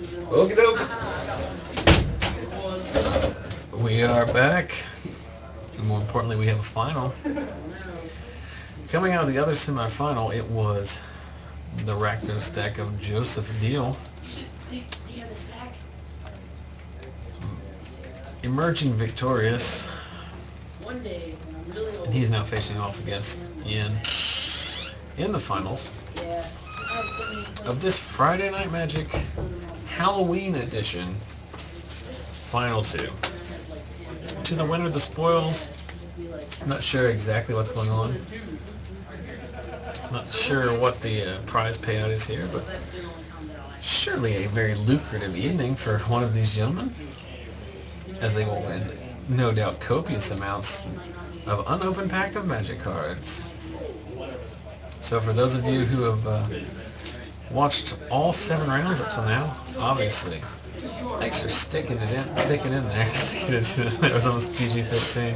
Okie doke. We are back. And more importantly, we have a final. Coming out of the other semifinal, it was the Rakdos deck of Joseph Deal. Emerging victorious. And he's now facing off against Yen in the finals of this Friday Night Magic Halloween edition. Final two. To the winner, the spoils. Not sure exactly what's going on. Not sure what the prize payout is here, but surely a very lucrative evening for one of these gentlemen, as they will win, no doubt, copious amounts of unopened pack of Magic cards. So for those of you who have watched all 7 rounds up to now, obviously, thanks for sticking in there. Sticking in there. It was almost PG-13.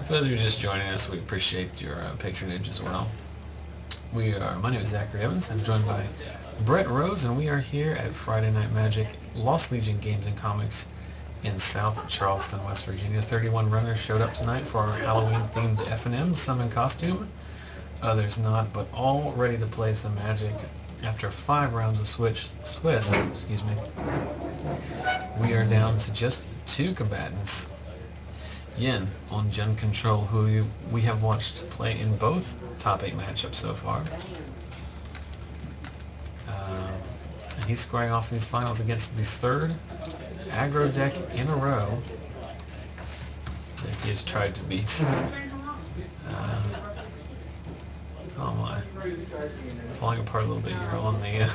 For those of you just joining us, we appreciate your patronage as well. My name is Zachary Evans. I'm joined by Brett Rose, and we are here at Friday Night Magic Lost Legion Games and Comics in South Charleston, West Virginia. 31 runners showed up tonight for our Halloween-themed FNM summon costume. Others not, but all ready to play some Magic after 5 rounds of Swiss. We are down to just 2 combatants. Yen on Gen Control, who we have watched play in both top 8 matchups so far. And he's squaring off in these finals against the 3rd aggro deck in a row that he has tried to beat. Oh my. Falling apart a little bit here on the...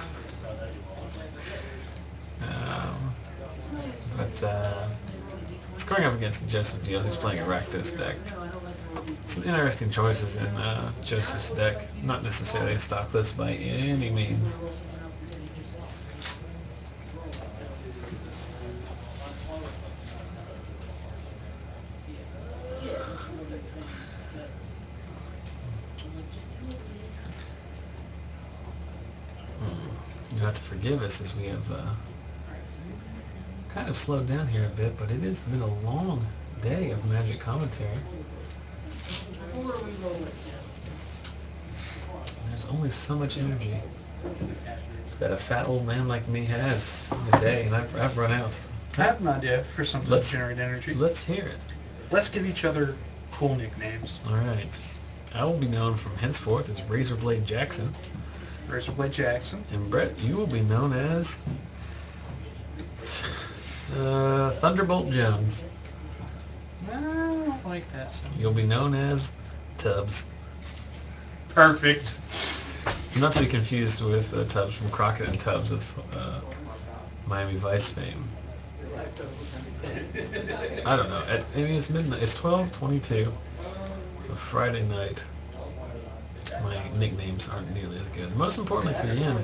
scoring up against Joseph Deal, who's playing a Rakdos deck. Some interesting choices in Joseph's deck. Not necessarily a stock list by any means. You have to forgive us as we have kind of slowed down here a bit, but it has been a long day of Magic commentary. There's only so much energy that a fat old man like me has in a day, and I've run out. I have an idea for something to generate energy. Let's hear it. Let's give each other cool nicknames. Alright. I will be known from henceforth as Razorblade Jackson. Razorblade Jackson. And Brett, you will be known as Thunderbolt Jones. I don't like that sound. You'll be known as Tubbs. Perfect. Not to be confused with Tubbs from Crockett and Tubbs of Miami Vice fame. I don't know. I mean, it's midnight. It's 12:22. Friday night. My nicknames aren't nearly as good. Most importantly for Yen,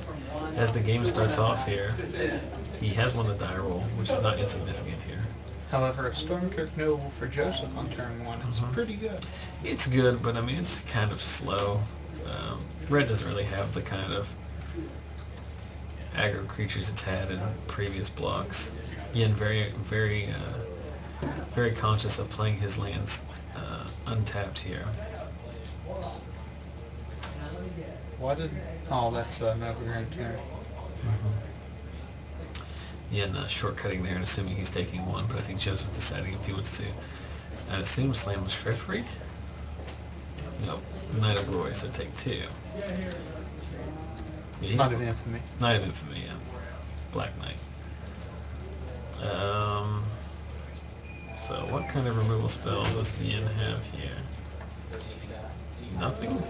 as the game starts off here, he has won the die roll, which is not insignificant here. However, a Stormkirk Noble for Joseph on turn 1 is pretty good. It's good, but I mean, it's kind of slow. Red doesn't really have the kind of aggro creatures it's had in previous blocks. Yen very, very, very conscious of playing his lands untapped here. Why did... Oh, that's an Overgrown Tomb. Yen shortcutting there and assuming he's taking 1, but I think Joseph deciding if he wants to. I'd assume Slam was Shred Freak? Nope. Knight of Glory, so take 2. Yeah, Knight of Infamy. Knight of Infamy, yeah. Black Knight. So what kind of removal spell does Yen have here? Nothing?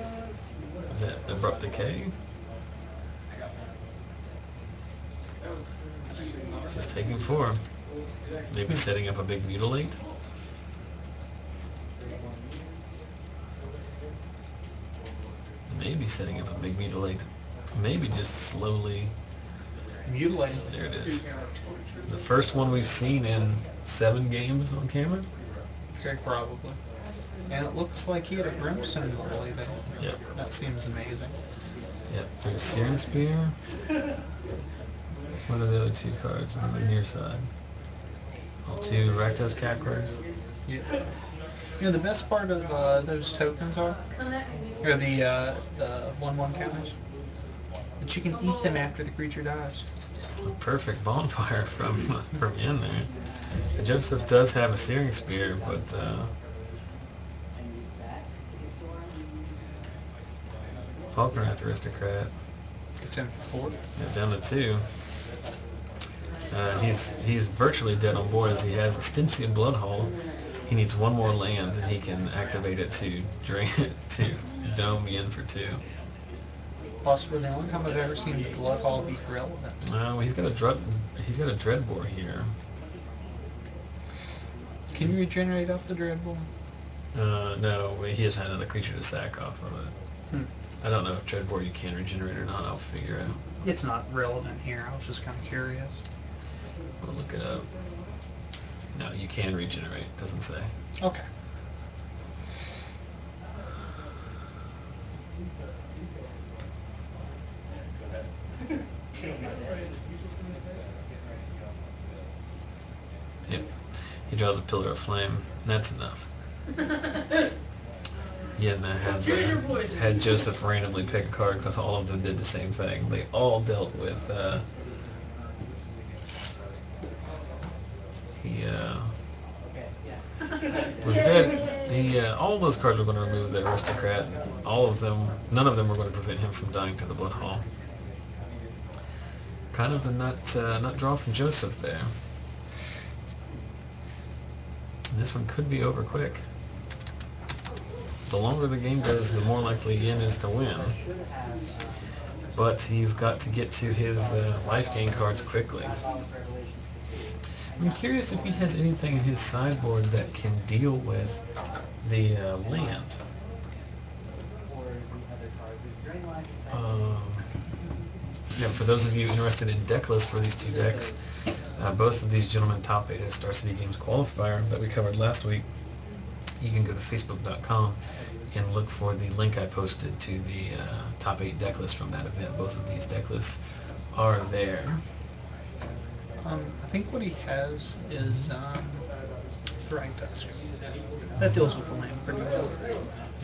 Is that Abrupt Decay? It's just taking 4. Maybe setting up a big Mutilate? Maybe setting up a big Mutilate. Maybe just slowly... Mutilating. There it is. The first one we've seen in 7 games on camera? Very probably. And it looks like he had a Brimstone early there. Yep. That seems amazing. Yep, there's a Searing Spear. What are the other two cards on the near side? All two Rakdos Cacklers. Yeah. You know, the best part of those tokens are the 1/1 counters, that you can eat them after the creature dies. A perfect bonfire from Yen there. Joseph does have a Searing Spear, but Falconrath Aristocrat. Gets in for 4. Yeah, down to 2. He's virtually dead on board as he has a Styncian Bloodhole. He needs one more land and he can activate it to drain it to dome Yen for 2. Possibly the only time I've ever seen Bloodhole be relevant. No, he's got a Dreadbore here. Can you regenerate off the Dreadbore? No, he has another creature to sack off of it. I don't know if Dreadbore you can regenerate or not. I'll figure out. It's not relevant here. I was just kind of curious. We'll look it up. No, you can regenerate. Doesn't say. Okay. Yep. He draws a Pillar of Flame. That's enough. Yen had Joseph randomly pick a card because all of them did the same thing. They all dealt with. He was dead. All those cards were going to remove the Aristocrat. All of them. None of them were going to prevent him from dying to the Blood Hall. Kind of the nut draw from Joseph there. And this one could be over quick. The longer the game goes, the more likely Yen is to win. But he's got to get to his life gain cards quickly. I'm curious if he has anything in his sideboard that can deal with the land. Yeah, for those of you interested in deck lists for these two decks, both of these gentlemen top 8 at Star City Games qualifier that we covered last week. You can go to facebook.com and look for the link I posted to the top 8 deck list from that event. Both of these deck lists are there. I think what he has is Thragtusk. That deals with the land pretty well.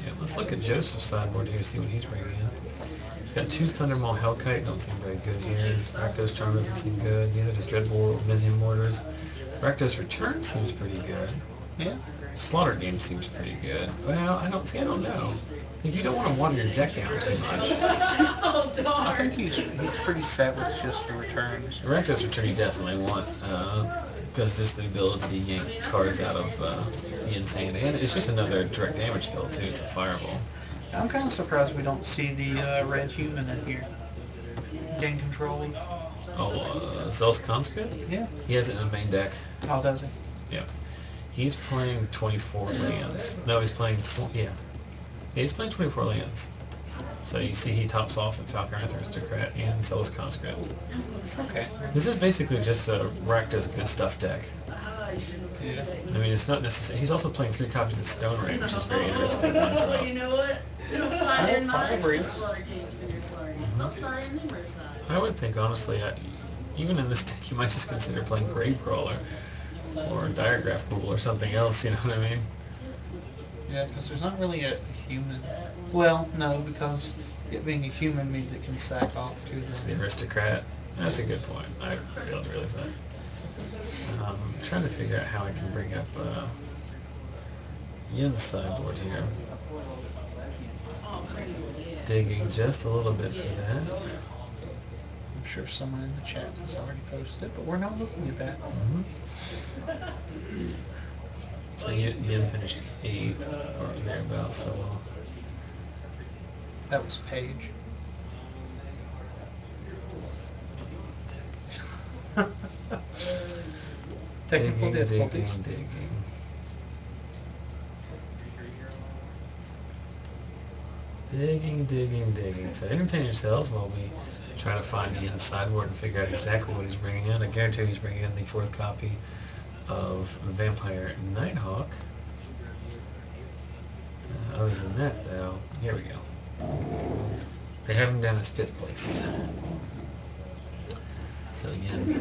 Yeah, let's look at Joseph's sideboard here to see what he's bringing in. He's got 2 Thundermaw Hellkite, don't seem very good here. Rakdos Charm doesn't seem good. Neither does Dreadbore or Mizzium Mortars. Rakdos Return seems pretty good. Yeah. Slaughter Game seems pretty good. Well, I don't know. You don't want to water your deck down too much. Oh, darn. I think he's pretty set with just the returns. Rakdos Return you definitely want, because just the ability to yank cards out of Yen's hand. And it's just another direct damage spell too, it's a fireball. I'm kind of surprised we don't see the red human in here. Gain control. Oh, Zealous Conscript? Yeah. He has it in the main deck. Oh, does he? Yep. He's playing 24 lands. No, he's playing he's playing 24 lands. So you see he tops off in Falconrath Aristocrat and Zealous Conscript. Okay. This is basically just a Rakdos good stuff deck. Yeah. I mean, it's not necessary. He's also playing 3 copies of Stone Ray, which is very interesting. You know what? It'll slide in mine. I would think, honestly, even in this deck, you might just consider playing Gravecrawler or Diregraph Pool or something else, you know what I mean? Yeah, because there's not really a human. Well, no, because it being a human means it can sack off to The Aristocrat. That's a good point. I failed to realize that. I'm trying to figure out how I can bring up Yen's sideboard here. Digging just a little bit for that. I'm sure someone in the chat has already posted, but we're not looking at that. So Yen finished 8 or thereabouts, so That was Paige. Technical difficulties. Digging. So entertain yourselves while we try to find Yen's sideboard and figure out exactly what he's bringing in. I guarantee he's bringing in the 4th copy of Vampire Nighthawk. Other than that, though, here we go. They have him down as 5th place. So Yen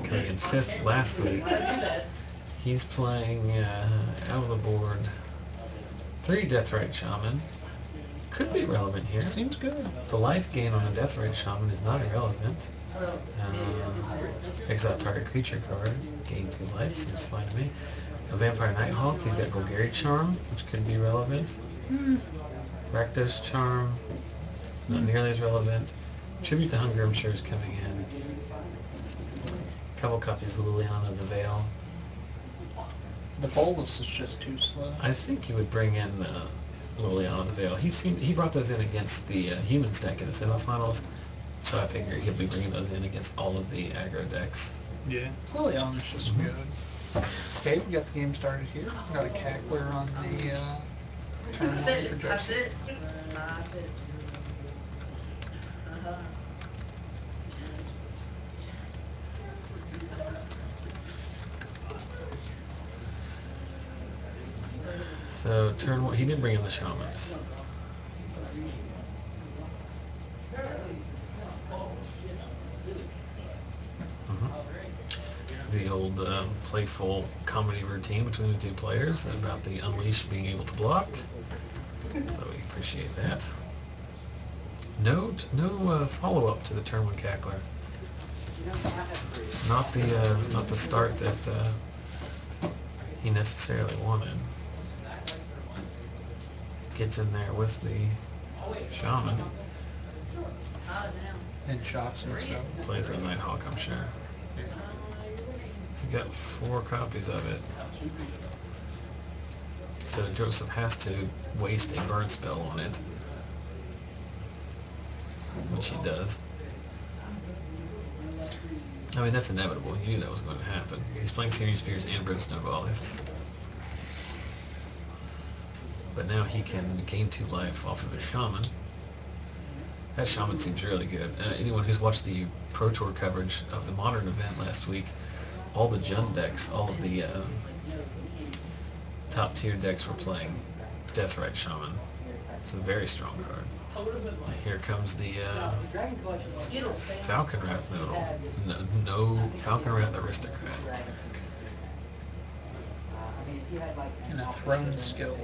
coming in 5th last week. He's playing out of the board 3 Deathrite Shaman. Could be relevant here. Seems good. The life gain on a Deathrite Shaman is not irrelevant. Exile target creature card, gain 2 life, seems fine to me. A Vampire Nighthawk, he's got Golgari Charm, which could be relevant. Rakdos Charm, not nearly as relevant. Tribute to Hunger, I'm sure, is coming in. A couple copies of Liliana the Veil. The bolus is just too slow. I think you would bring in Liliana the Veil. He brought those in against the humans deck in the semifinals, so I figure he'll be bringing those in against all of the aggro decks. Yeah. Liliana's just good. Okay, we got the game started here. We got a cackler on the turn one for Joseph. So turn one, he did bring in the shamans. The old playful comedy routine between the 2 players about the Unleash being able to block. So we appreciate that. No follow-up to the turn 1 cackler. Not the start that he necessarily wanted. Gets in there with the shaman. And shocks himself. Plays the Nighthawk, I'm sure. He's got 4 copies of it. So Joseph has to waste a burn spell on it. Which he does. I mean, that's inevitable. You knew that was going to happen. He's playing Searing Spears and Brimstone Volleys. But now he can gain 2 life off of his shaman. That shaman seems really good. Anyone who's watched the Pro Tour coverage of the Modern event last week, all the Jund decks, all of the top tier decks were playing Deathrite Shaman. It's a very strong card. Here comes the Falconwrath Nodal. No Falconwrath Aristocrat. And a Throne Skill.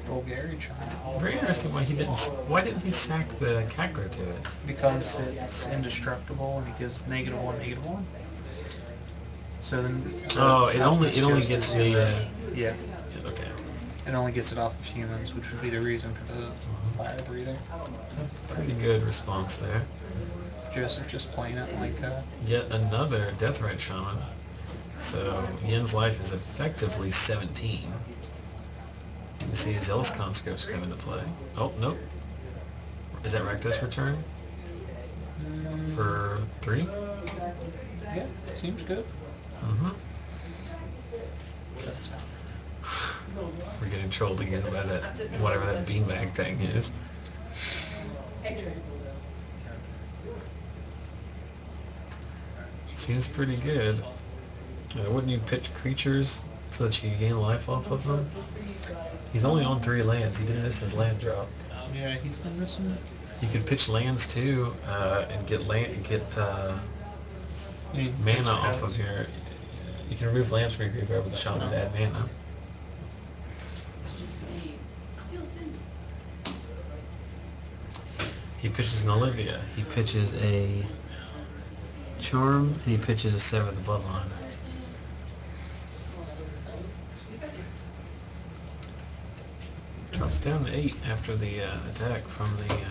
Golgari Charm. Very interesting why didn't he sack the cackler to it? Because it's indestructible and it gives -1/-1. So then it only gets the yeah. Okay. It only gets it off of humans, which would be the reason for the fire breather. Pretty good response there. Joseph just playing it like yet another Deathrite Shaman. So Yen's life is effectively 17. You see his Zealous Conscripts come into play. Oh, nope. Is that Rakdos return? For 3? Yeah, seems good. We're getting trolled again by that, whatever that beanbag thing is. Seems pretty good. Wouldn't you pitch creatures so that you can gain life off of them? He's only on 3 lands. He didn't miss his land drop. Yeah, he's been missing it. You could pitch lands too, and get mana off of your. You can remove lands from your graveyard with a shaman to add mana. He pitches an Olivia. He pitches a Charm. And he pitches a Sever the Bloodline. Drops down to 8 after the attack from the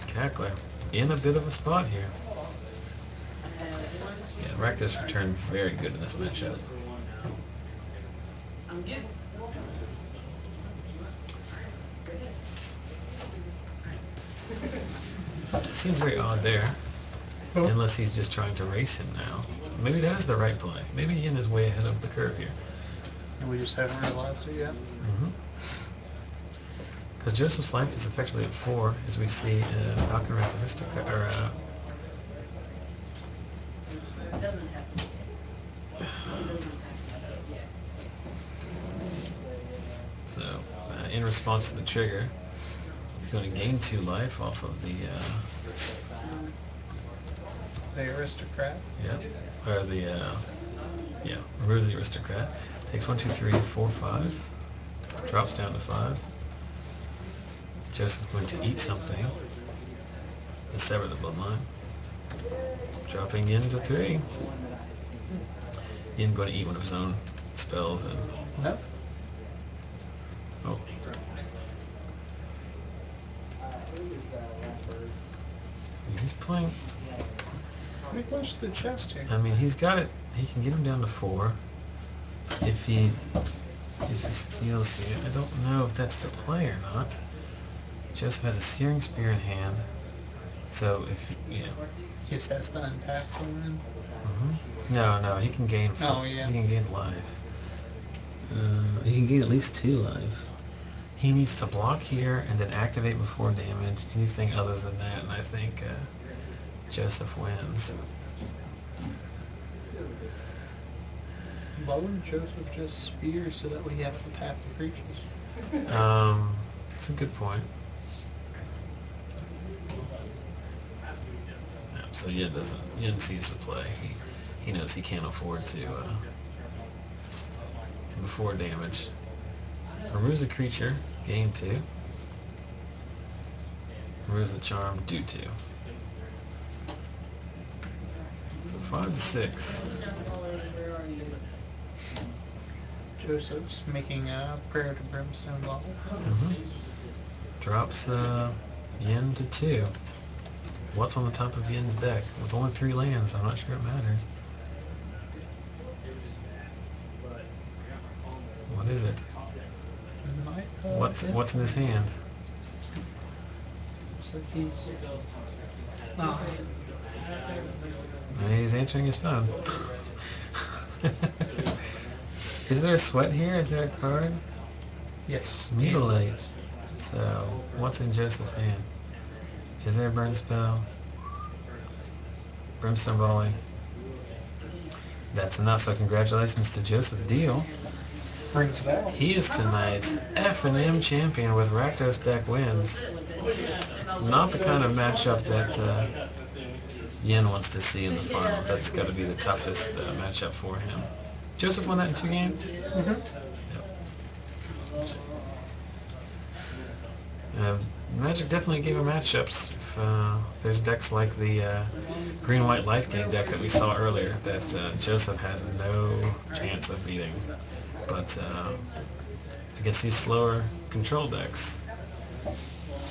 cackler. In a bit of a spot here. Yeah, Rakdos returned very good in this matchup. Seems very odd there. Unless he's just trying to race him now. Maybe that is the right play. Maybe Yen is way ahead of the curve here. And we just haven't realized it yet. Because Joseph's life is effectively at 4, as we see Falconwrath Aristocrat, or so in response to the trigger, going to gain 2 life off of the, The aristocrat. yeah, or the, yeah, removes the aristocrat. Takes 1, 2, 3, 4, 5. Drops down to 5. Joseph's going to eat something. The Sever the Bloodline. Dropping into 3. Yen going to eat one of his own spells and... Nope. Oh. He's playing... Pretty close to the chest here. I mean, he's got it. He can get him down to 4. If he steals here. I don't know if that's the play or not. Joseph has a Searing Spear in hand. So if, yeah. He just has to untap for him. No, he can gain. Oh, yeah. He can gain life. He can gain at least 2 life. He needs to block here and then activate before damage. Anything other than that, and I think Joseph wins. Why wouldn't Joseph just spear so that way he has to tap the creatures? That's a good point. So Yen sees the play. He knows he can't afford to before damage. Removes a creature, gain 2. Removes a charm, do 2. So 5 to 6. Joseph's making a prayer to Brimstone Ball. Drops Yen to 2. What's on the top of Yen's deck? With only 3 lands, I'm not sure it matters. What is it? What's in his hand? Looks like he's... Oh. He's answering his phone. Is there a sweat here? Is there a card? Yes. Mutilate. So, what's in Joseph's hand? Is there a burn spell? Brimstone Volley. That's enough, so congratulations to Joseph Deal. Rings it out. He is tonight's FNM champion with Rakdos deck wins. Not the kind of matchup that Yen wants to see in the finals. That's got to be the toughest matchup for him. Joseph won that in 2 games? Yep. Magic definitely gave him matchups. There's decks like the green-white life gain deck that we saw earlier that Joseph has no chance of beating. But against these slower control decks,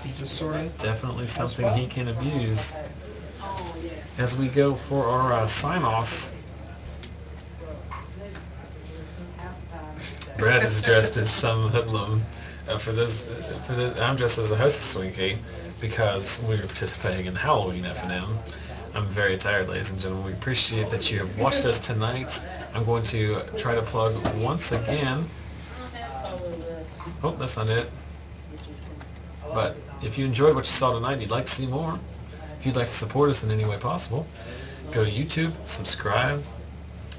He just sort of... definitely something he can abuse. As we go for our sign-offs, Brad is dressed as some hoodlum. For this, I'm dressed as a hostess Swinky because we're participating in the Halloween FNM. I'm very tired, ladies and gentlemen. We appreciate that you have watched us tonight. I'm going to try to plug once again. Oh, that's not it. But if you enjoyed what you saw tonight and you'd like to see more, if you'd like to support us in any way possible, go to YouTube, subscribe.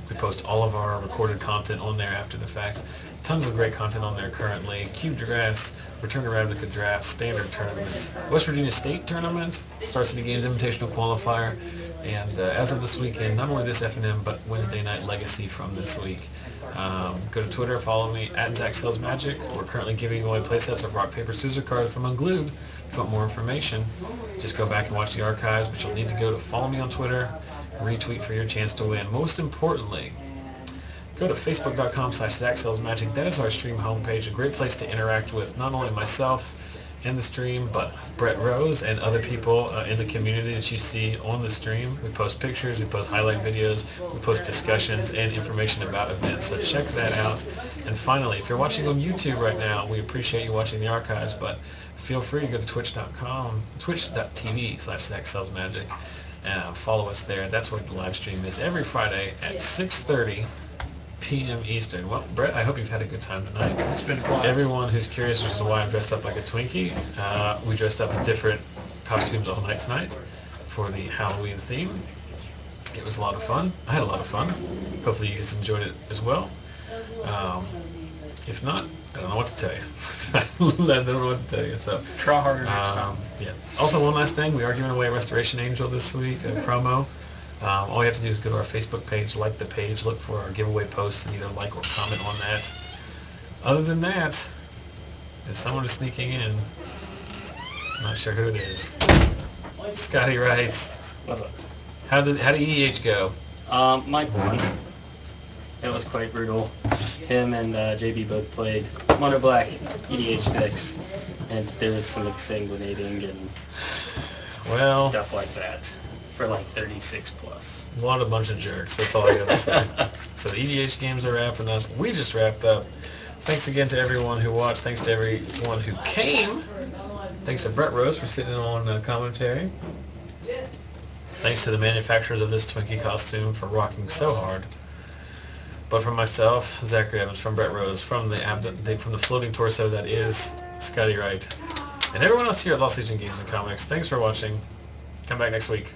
We post all of our recorded content on there after the fact. Tons of great content on there currently. Cube drafts, Return to Ravnica drafts, standard tournaments, West Virginia State tournament, Star City Games Invitational Qualifier, and as of this weekend, not only this FNM, but Wednesday Night Legacy from this week. Go to Twitter, follow me, @ZachSellsMagic. We're currently giving away playsets of Rock, Paper, Scissors cards from Unglued. If you want more information, just go back and watch the archives, but you'll need to go to follow me on Twitter, retweet for your chance to win. Most importantly, go to facebook.com/ZachSellsMagic. That is our stream homepage, a great place to interact with not only myself in the stream, but Brett Rose and other people in the community that you see on the stream. We post pictures, we post highlight videos, we post discussions and information about events, so check that out. And finally, if you're watching on YouTube right now, we appreciate you watching the archives, but feel free to go to twitch.tv/ZachSellsMagic. Follow us there. That's where the live stream is every Friday at 6:30 p.m. Eastern. Well, Brett, I hope you've had a good time tonight. It's been quiet. Everyone who's curious as to why I'm dressed up like a Twinkie, we dressed up in different costumes all night tonight for the Halloween theme. It was a lot of fun. I had a lot of fun. Hopefully you guys enjoyed it as well. If not, I don't know what to tell you. I don't know what to tell you. So Try harder next time. yeah. Also, one last thing, we are giving away a Restoration Angel this week, a promo. All you have to do is go to our Facebook page, like the page, look for our giveaway post, and either like or comment on that. Other than that, if someone is sneaking in, I'm not sure who it is. Scotty writes, What's up? how did EDH go? Mike won. It was quite brutal. Him and JB both played mono black EDH decks, and there was some exsanguinating and Well, stuff like that for like 36 plus. what a bunch of jerks. That's all I gotta say. So the EDH games are wrapping up. We just wrapped up. Thanks again to everyone who watched. Thanks to everyone who came. Thanks to Brett Rose for sitting in on commentary. Thanks to the manufacturers of this Twinkie costume for rocking so hard. But from myself, Zachary Evans, from Brett Rose, from the floating torso that is Scotty Wright, and everyone else here at Lost Legion Games and Comics, thanks for watching. Come back next week.